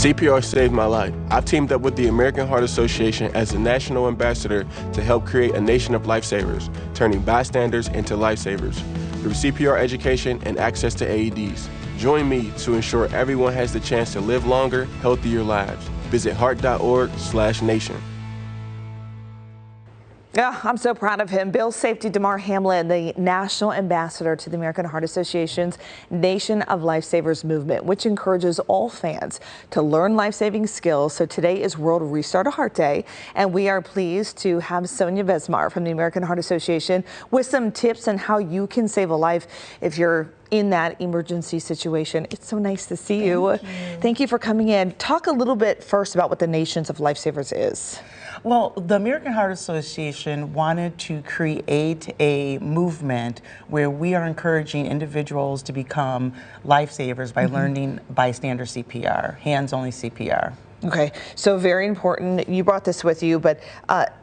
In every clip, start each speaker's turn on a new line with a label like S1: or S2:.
S1: CPR saved my life. I've teamed up with the American Heart Association as a national ambassador to help create a nation of lifesavers, turning bystanders into lifesavers through CPR education and access to AEDs. Join me to ensure everyone has the chance to live longer, healthier lives. Visit heart.org/nation.
S2: Yeah, I'm so proud of him. Bill Safety DeMar Hamlin, the National Ambassador to the American Heart Association's Nation of Lifesavers movement, which encourages all fans to learn life-saving skills. So today is World Restart a Heart Day, and we are pleased to have Sonia Vesmar from the American Heart Association with some tips on how you can save a life if you're in that emergency situation. It's so nice to see you. Thank you for coming in. Talk a little bit first about what the Nations of Lifesavers is.
S3: Well, the American Heart Association wanted to create a movement where we are encouraging individuals to become lifesavers by learning bystander CPR, hands-only CPR.
S2: Okay, so very important. You brought this with you, but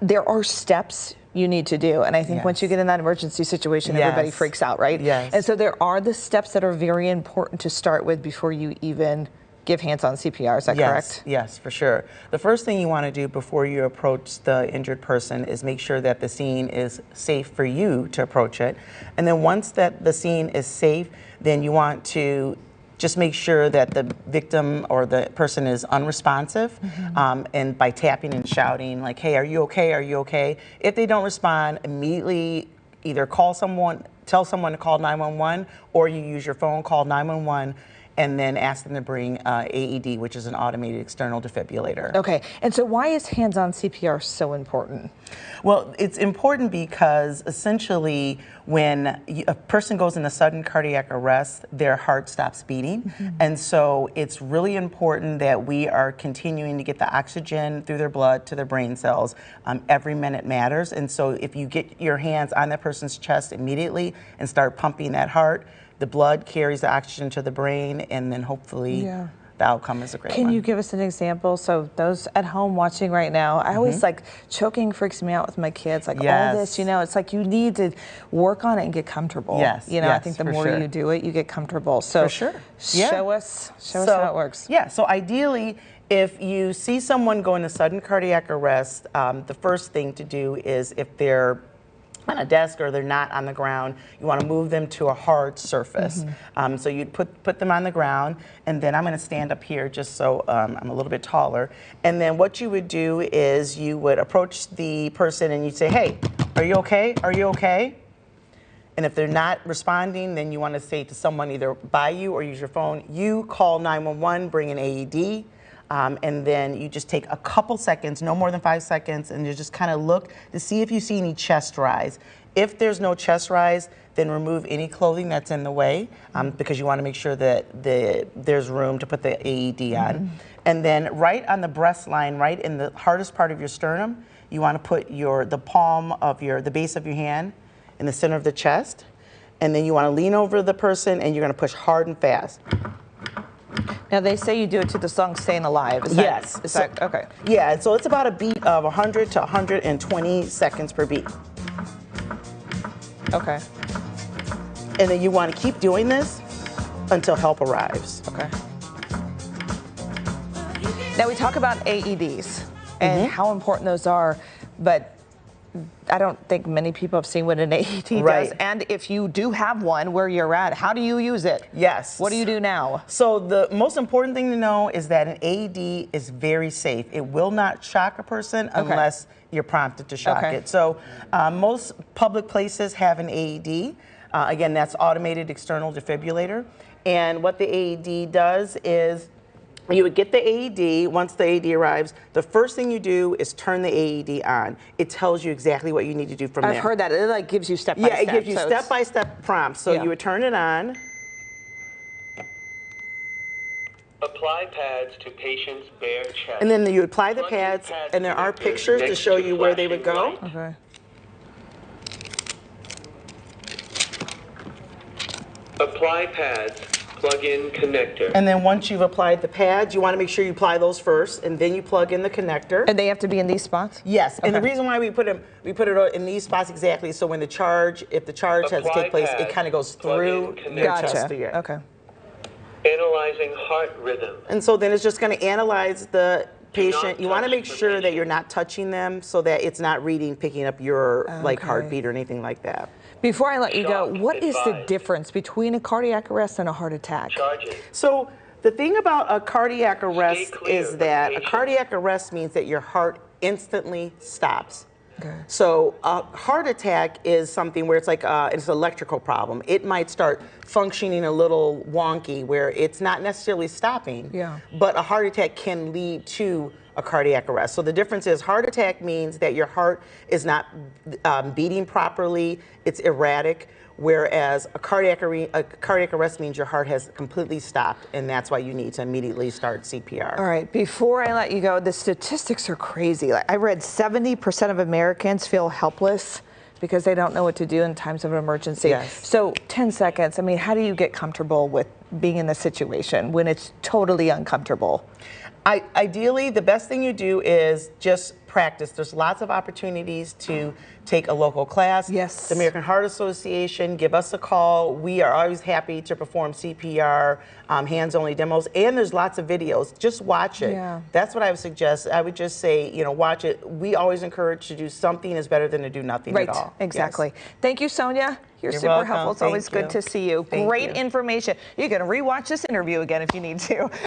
S2: there are steps you need to do. And I think once you get in that emergency situation, everybody freaks out, right?
S3: Yes.
S2: And so there are the steps that are very important to start with before you even give hands-on CPR, is that correct?
S3: Yes, for sure. The first thing you want to do before you approach the injured person is make sure that the scene is safe for you to approach it. And then once that the scene is safe, then you want to just make sure that the victim or the person is unresponsive, and by tapping and shouting like, hey, are you okay, are you okay? If they don't respond, immediately either call someone, tell someone to call 911, or you use your phone, call 911, and then ask them to bring AED, which is an automated external defibrillator.
S2: Okay, and so why is hands-on CPR so important?
S3: Well, it's important because essentially when a person goes into sudden cardiac arrest, their heart stops beating. And so it's really important that we are continuing to get the oxygen through their blood to their brain cells. Every minute matters. And so if you get your hands on that person's chest immediately and start pumping that heart, the blood carries the oxygen to the brain, and then hopefully the outcome is a great one.
S2: Can you give us an example? So those at home watching right now, I always like choking freaks me out with my kids, like all this, you know, it's like you need to work on it and get comfortable. You know, I think the more you do it, you get comfortable. So show us how it works.
S3: Yeah, so ideally, if you see someone go into sudden cardiac arrest, the first thing to do is if they're on a desk or they're not on the ground, you want to move them to a hard surface. So you'd put them on the ground, and then I'm going to stand up here just so I'm a little bit taller. And then what you would do is you would approach the person and you'd say, hey, are you okay? Are you okay? And if they're not responding, then you want to say to someone either by you or use your phone, you call 911, bring an AED. And then you just take a couple seconds, no more than 5 seconds, and you just kind of look to see if you see any chest rise. If there's no chest rise, then remove any clothing that's in the way, because you want to make sure that there's room to put the AED on. And then right on the breast line, right in the hardest part of your sternum, you want to put the palm of the base of your hand in the center of the chest. And then you want to lean over the person, and you're going to push hard and fast.
S2: Now they say you do it to the song "Staying Alive." Is that okay?
S3: Yeah, so it's about a beat of 100 to 120 seconds per beat.
S2: Okay.
S3: And then you want to keep doing this until help arrives.
S2: Okay. Now we talk about AEDs and how important those are, but I don't think many people have seen what an AED does. And if you do have one where you're at, how do you use it? What do you do now?
S3: So the most important thing to know is that an AED is very safe. It will not shock a person unless you're prompted to shock it. So most public places have an AED. Again, that's automated external defibrillator. And what the AED does is you would get the AED. Once the AED arrives, the first thing you do is turn the AED on. It tells you exactly what you need to do from there.
S2: I've heard that. It like gives you step-by-step.
S3: Yeah, it gives you step-by-step prompts. So you would turn it on.
S4: Apply pads to patient's bare chest.
S3: And then you apply the pads, and there are pictures to show you where they would go.
S2: Okay.
S4: Apply pads. Plug-in connector.
S3: And then once you've applied the pads, you want to make sure you apply those first, and then you plug in the connector.
S2: And they have to be in these spots?
S3: Yes, and the reason why we put it in these spots exactly, so when if the charge has to take place, it kind of goes through your chest.
S2: Okay.
S4: Analyzing heart rhythm.
S3: And so then it's just going to analyze the
S4: Do not
S3: patient. You want to
S4: touch
S3: make
S4: the
S3: sure that
S4: patient.
S3: you're not touching them so that it's not picking up your like
S2: Okay.
S3: heartbeat or anything like that.
S2: Before I let you go,
S4: Shock
S2: what is the
S4: advised.
S2: difference between a cardiac arrest and a heart attack?
S4: Charging.
S3: So the thing about a cardiac arrest
S4: clear
S3: is
S4: of
S3: that a
S4: patients.
S3: cardiac arrest means that your heart instantly stops.
S2: Okay.
S3: So a heart attack is something where it's like it's an electrical problem. It might start functioning a little wonky where it's not necessarily stopping,
S2: Yeah.
S3: but a heart attack can lead to a cardiac arrest. So the difference is heart attack means that your heart is not beating properly, it's erratic, whereas a cardiac arrest means your heart has completely stopped, and that's why you need to immediately start CPR.
S2: All right, before I let you go, the statistics are crazy. Like, I read 70% of Americans feel helpless because they don't know what to do in times of emergency.
S3: Yes.
S2: So 10 seconds, I mean, how do you get comfortable with being in this situation when it's totally uncomfortable?
S3: Ideally, the best thing you do is just practice. There's lots of opportunities to take a local class.
S2: Yes.
S3: The American Heart Association, give us a call. We are always happy to perform CPR, hands-only demos, and there's lots of videos. Just watch it.
S2: Yeah.
S3: That's what I would suggest. I would just say, watch it. We always encourage to do something is better than to do nothing
S2: Right,
S3: at all.
S2: exactly.
S3: Yes.
S2: Thank you, Sonia. You're super
S3: welcome.
S2: helpful. It's always
S3: Thank
S2: good
S3: you.
S2: to see you.
S3: Thank
S2: Great
S3: you.
S2: information. You can rewatch this interview again if you need to.